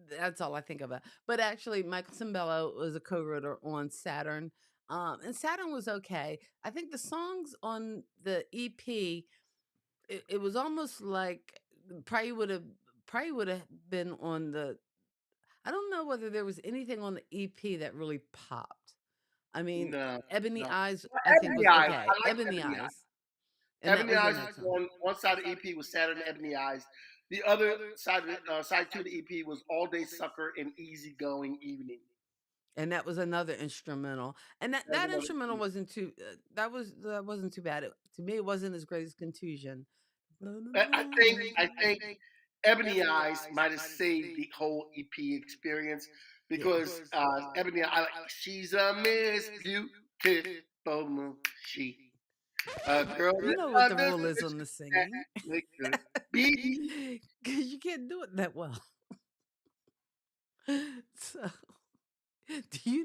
that's all I think about. But actually Michael Cimbello was a co-writer on Saturn. And Saturn was okay. I think the songs on the EP it was almost like probably would have probably would have been on the I don't know whether there was anything on the EP that really popped. I mean, No, Ebony no. Eyes, Well, I think Ebony was Eyes. okay. I like Ebony Ebony Eyes. Eyes, and that Ebony was the Eyes was next one. one side of the EP was Saturn Ebony Eyes. The other side, side two of the EP was All Day Sucker and Easy Going Evening. And that was another instrumental. And that That was that another instrumental EP. wasn't too that wasn't too bad. To me, it wasn't as great as Contusion. I think Ebony Eyes might have saved the whole EP experience Yeah. because Ebony, I like she's a Miss Beautiful she. A girl You that know what the rule is on understands the singing. that make her be. Because you can't do it that well. So, do we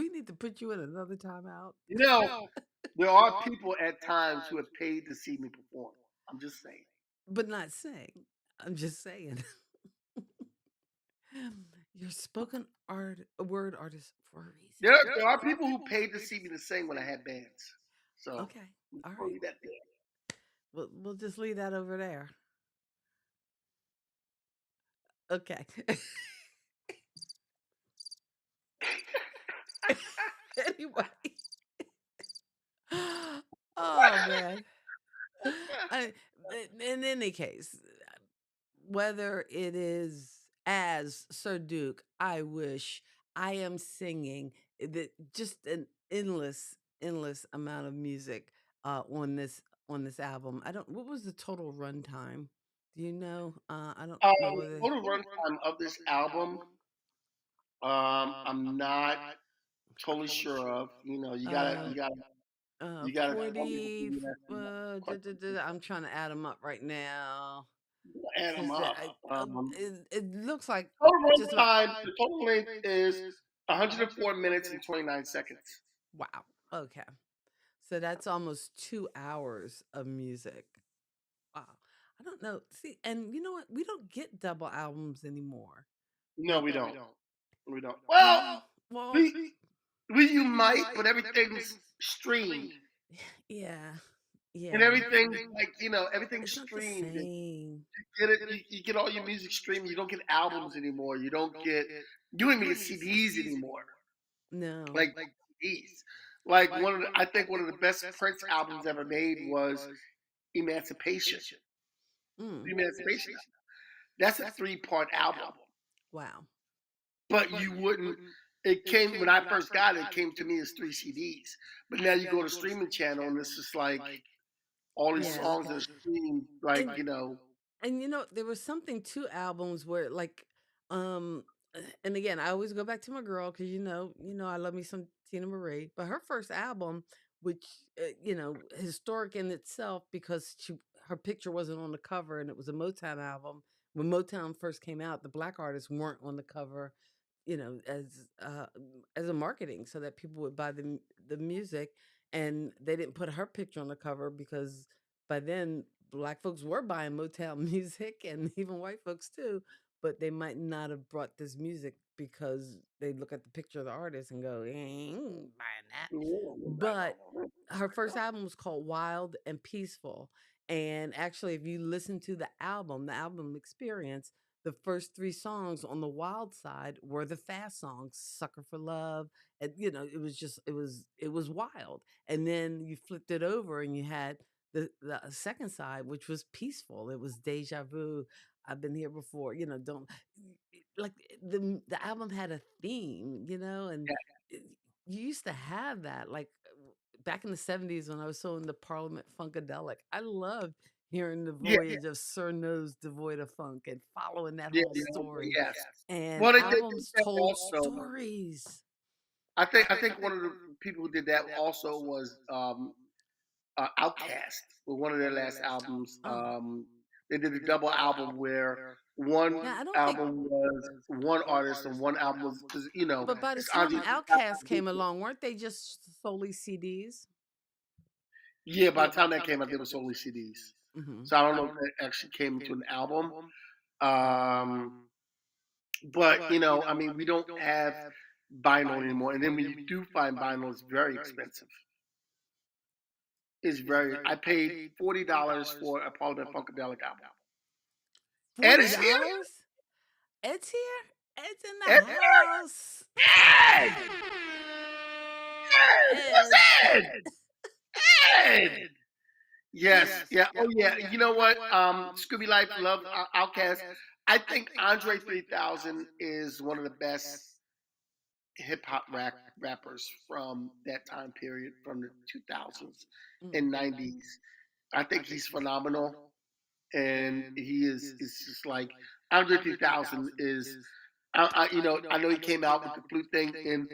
need to put you in another timeout? You know, there are people at times who have paid to see me perform. I'm just saying. But not sing. I'm just saying. You're spoken art, a word artist for a reason. There are people who paid to see me to sing when I had bands. So Okay. All I'll right. leave that there. We'll just leave that over there. Okay. Anyway. Oh man. I, in any case, whether it is as Sir Duke, I wish I am singing that just an endless amount of music on this album. I don't. What was the total runtime? Do you know? I don't know whether. Total runtime of this album, I'm not totally sure of. You know, Uh, you gotta tell me to 40. give me that I'm trying to add them up right now. add them Because up. it looks like Total just about. runtime, the total length is 104 minutes and 29 seconds. Wow. Okay. So that's almost 2 hours of music. Wow. I don't know. See, and you know what? We don't get double albums anymore. No, Like, we don't. We don't. yeah. Well, Well, we you might, but everything's streamed. yeah. And Yeah. everything's like, everything's It's not the streamed. And same. get it, you get all your music streamed. You don't get albums anymore. You don't even get CDs anymore. No. Like CDs. Like I think one of the best Prince albums ever made was Emancipation. Mm. Emancipation. That's a 3-part album. Wow. But you wouldn't. It came when I first got it. It came to me as 3 CDs. But now you go to streaming channel and it's just like all these Yeah. songs are streamed. Like And there was something to albums where um and again, I always go back to my girl because I love me some Tina Marie, but her first album, which historic in itself because her picture wasn't on the cover and it was a Motown album. When Motown first came out, the black artists weren't on the cover, as a marketing so that people would buy the music, and they didn't put her picture on the cover because by then black folks were buying Motown music and even white folks too, but they might not have brought this music because they look at the picture of the artist and go, ain't buying that. But her first album was called Wild and Peaceful. And actually, if you listen to the album Experience, the first three songs on the wild side were the fast songs, Sucker for Love. And it was just it was wild. And then you flipped it over and you had the second side, which was peaceful. It was Deja Vu. I've been here before, don't like the album had a theme, and it- you used to have that back in the 70s when I was so into Parliament Funkadelic. I loved hearing the yeah, voyage of Sir Nose devoid of funk and following that yeah, whole story. yes. And Well, they did albums that told also. stories. I think one of the people who did that also was Outkast with one of their last albums. Oh, They did a double album where one now I don't think, album was one artist and one album was because but by the it's time Andre. Outkast came along, weren't they just solely CDs? Yeah, by the time that came out, they were solely CDs. Hmm. So I don't know if that actually came into an album. Um, but I mean, we don't have vinyl anymore, and then when you do find vinyl, it's very expensive. It's very. I paid $40 for a Parliament Funkadelic album. $40? Ed's here. Ed's here? Ed's in the Ed's here. house. Ed! Ed. Ed. Ed. Yes. Yeah. Oh yeah. You know what? Scooby Life, Love, Outcast. I think Andre 3000 is one of the best hip hop rappers from that time period, from the 2000s Mm. and 90s. I think he's phenomenal, and he is. It's just like Andre 3000 is. I know he came out with the flute thing, and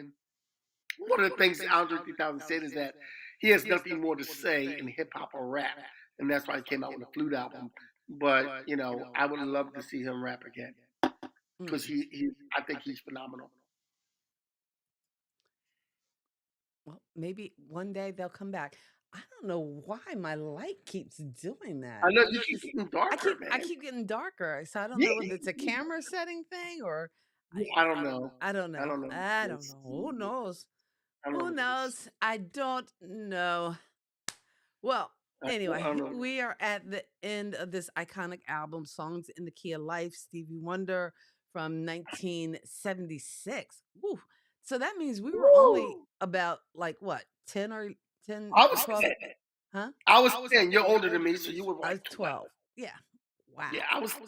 one of the things Andre 3000 said is that he has nothing more to say in hip hop or rap, and that's why he came out with a flute album. But I would love to see him rap again because Mm. I think he's phenomenal. Well, maybe one day they'll come back. I don't know why my light keeps doing that. I know It's you keep just getting I darker, keep I man. keep getting darker. So I don't know Yeah, whether it's a camera setting thing or I don't know. I don't I know. don't know. I don't know. Who knows? I don't know Who what it is. knows? I don't know. Well, I don't anyway, know. we are at the end of this iconic album, Songs in the Key of Life, Stevie Wonder from 1976. Woo. So that means we were only Woo! about like what, 10 or 10, I was 12? 10. Huh? I was 10. You're older than me, so you were I like was 12. 12. Yeah. Yeah, Wow. I was 10.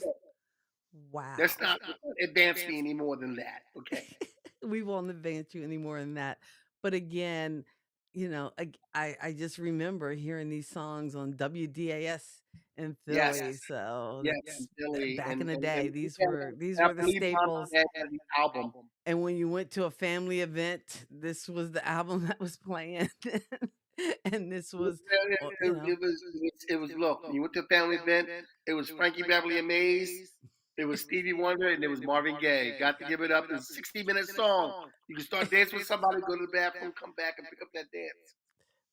Let's Wow. not advance me any more than that. Okay. We won't advance you any more than that. But again, I just remember hearing these songs on WDAS in Yes. Philly. So Yes. that's And Billy back in the and day. These I were the believe Tom staples. had the album. And when you went to a family event, this was the album that was playing. And this was, It was look, you went to a family event, it was Frankie Beverly and Maze, it was Stevie Wonder, and it was Marvin Gaye. Got to give it up. It's a 60-minute song. You can start dancing with somebody, go to the bathroom, come back and pick up that dance.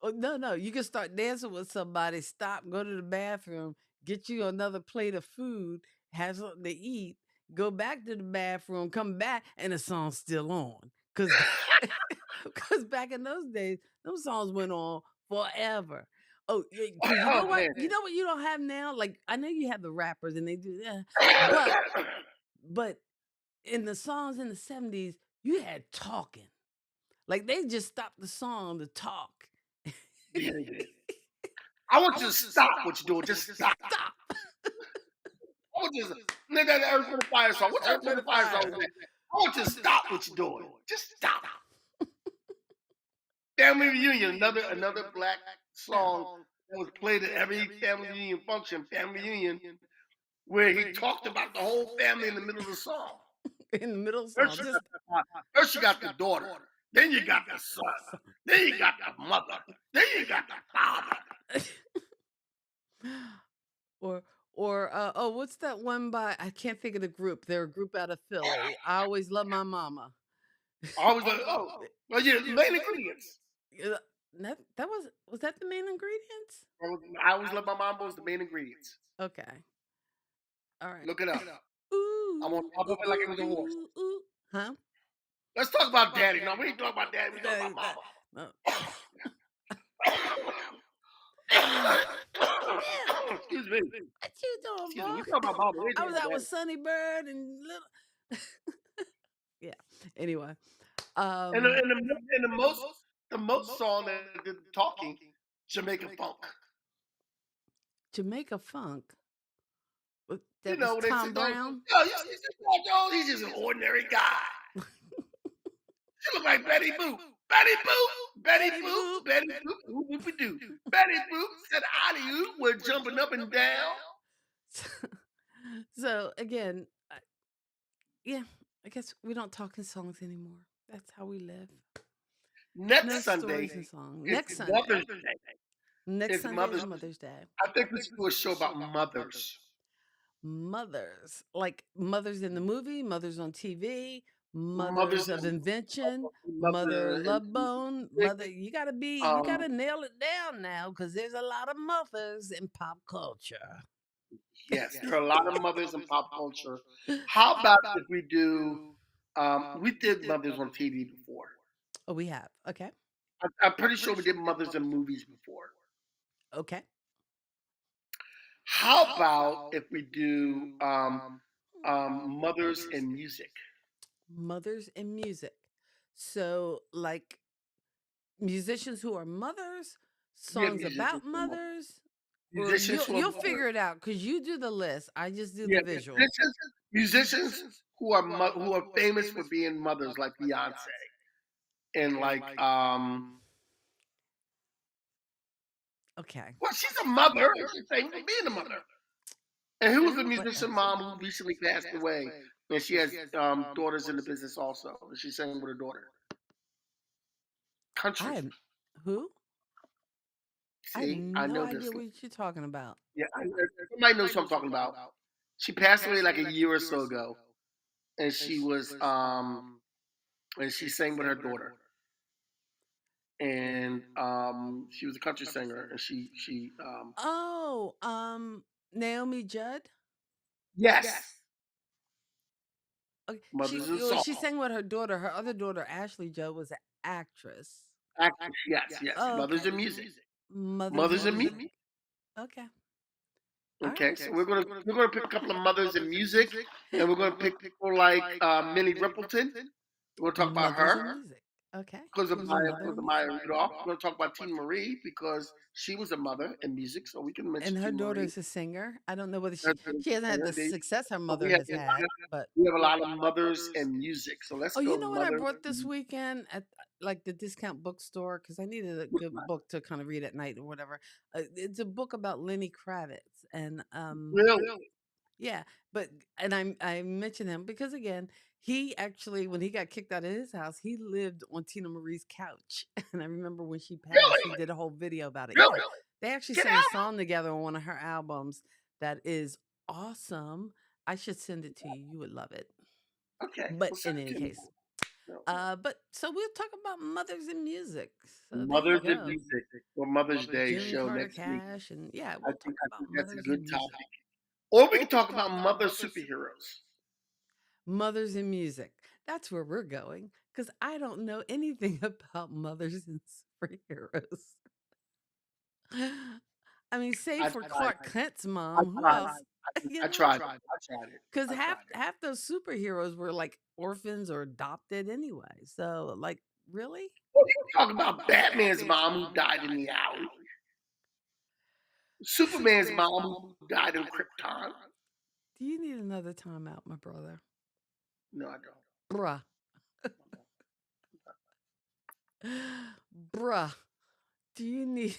oh, no, no, you can start dancing with somebody, stop, go to the bathroom, get you another plate of food, have something to eat, go back to the bathroom, come back, and the song's still on. Cause, cause back in those days, those songs went on forever. Oh, cause you know Oh what? man. You know what you don't have now? Like I know you have the rappers and they do that, but but in the songs in the 70s, you had talking. Like they just stopped the song to talk. Yeah, they did. I want you to stop what you're doing. Just stop. Stop. I want you to nigga that Earth, Wind, and Fire song. What's Earth, Earth, Wind, Wind, and and Fire song Fire. is that? I want you to stop what you're doing. Just stop. Family Reunion, another black song that was played at every family reunion function, family reunion, where he talked about the whole family in the middle of the song. In the middle First song. you Just got first you got the daughter, then you got the son, then you got the mother, then you got the father. or oh, what's that one by I can't think of the group. They're a group out of Philly. I always love my mama. I always like, oh, well, yeah, main ingredients. Uh, that was that the main ingredients? I always love my mom was the main ingredients. Okay. All right. Look it up. I'm gonna Ooh, pop ooh, up it like it ooh, was a horse. ooh, ooh. Huh? Let's talk about daddy. No, we ain't talking about daddy. We talking about That- mama. no. Excuse me. What you doing, Excuse me. boy? We talking about mama. We ain't I talking was about out with daddy. Sunny Bird and little. Yeah. Anyway, And the, um, and the, and the most song that did the talking, Jamaican funk. Jamaica Funk. You That was know, they say, Tom "Oh, Brown. yo, you just Joe, he's just an ordinary guy. You look like Betty Boop. Betty Boop, Betty Betty Boop, Boop. Betty Boop, who we do? Betty Boop said, "Alley oop, we're jumping up and down." So again, yeah, I guess we don't talk in songs anymore. That's how we live. No Next stories in Sunday song. is Next Sunday. Mother's Day. Next It's Sunday is Mother's. Mother's Day. I think we should do a show about mothers. Mothers, like mothers in the movie, mothers on TV, Mothers, mothers of invention, mother mother, and love bone, mother. You um, gotta nail it down now because there's a lot of mothers in pop culture. yes, there are a lot of mothers in pop culture. How about if we do? We did mothers on TV before. Oh, we have. Okay. I'm pretty sure we did mothers in movies before. Okay. How about if we do mothers in music? Mothers in music. So, like, musicians who are mothers, Yeah, songs about mothers, or musicians who are you'll figure it out because you do the list. I just do yeah, the visual. musicians who are famous for being mothers, like Beyonce, and like Okay. well, she's a mother. And she's famous for being a mother. And who was a What musician else? mom who recently passed away, and she has daughters in the business also. And she sang with her daughter. Country. I who? I have See, I no know this. idea what you're talking about. Yeah, somebody knows what I'm talking about. She passed away like a year or so ago, and she was and she sang with her daughter, and she was a country singer, and she Oh, Naomi Judd. yes, Okay, Mothers and Song. she sang with her daughter. Her other daughter, Ashley Judd, was an actress. Actress, yes, Oh, Mothers okay. in Music. Mothers Mothers in in Music. Music. Okay. All Okay, right. so we're gonna pick a couple of mothers in music, and we're gonna pick people like Minnie Riperton. We're gonna talk about Mothers in her Music. Okay. because of Who's a mother in Maya music? Rudolph. We're gonna talk about Tina Marie because she was a mother in music, so we can mention And her Tina Marie. daughter's a singer. I don't know whether Her she hasn't had singer, the success her but mother has had, but we have a lot of mothers in music, so let's oh, go you know what I mothers. bought this weekend at like the discount bookstore because I needed a good book to kind of read at night or whatever. It's a book about Lenny Kravitz, and Really? yeah, but and I mentioned him because again, he actually when he got kicked out of his house, he lived on Tina Marie's couch, and I remember when she passed, he Really? did a whole video about it. Yeah, Really? they actually Get sang a out! song together on one of her albums that is awesome. I should send it to you. You would love it. Okay, But well, in send it any to me. case, No. but so we'll talk about mothers in music. So there you Mothers in go. music for Mother's Day June show Carter next week. Cash, and yeah, I we'll talk think about that's a mothers good in music. topic. Or we can talk about mother superheroes. Mothers in music. That's where we're going because I don't know anything about mothers and superheroes. I mean, save I for tried. Clark Kent's I mom. Who tried. else? You I know, tried. I tried it. because I tried it. half those superheroes were like orphans or adopted anyway. So, like, really? Well, you talk about Batman's mom who died in the alley. Superman's mom who died in Krypton. Do you need another timeout, my brother? No, I don't. Bruh. Bruh. Do you need.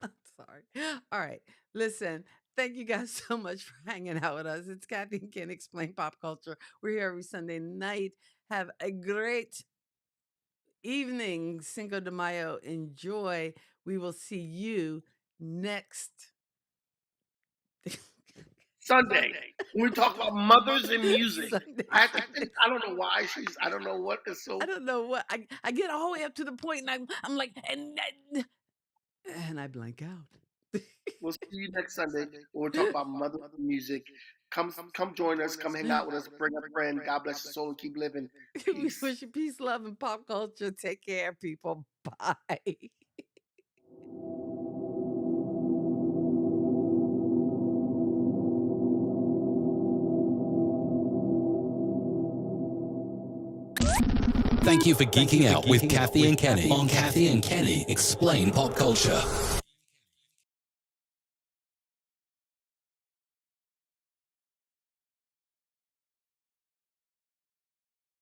I'm sorry. All right. Listen, thank you guys so much for hanging out with us. It's Kathy and Ken Explain Pop Culture. We're here every Sunday night. Have a great evening, Cinco de Mayo. Enjoy. We will see you next Sunday. When we talk about mothers in music. Sunday. I have to think. I don't know why I don't know what is so. I don't know what I get all the way up to the point and I'm like and I blank out. We'll see you next Sunday when we talk about mothers in music. Come join us. Come hang out with us. Bring a friend. God bless your soul and keep living. We Peace. wish you peace, love, and pop culture. Take care, people. Bye. Thank you for geeking out with Kathy and Kenny on Kathy and Kenny Explain Pop Culture.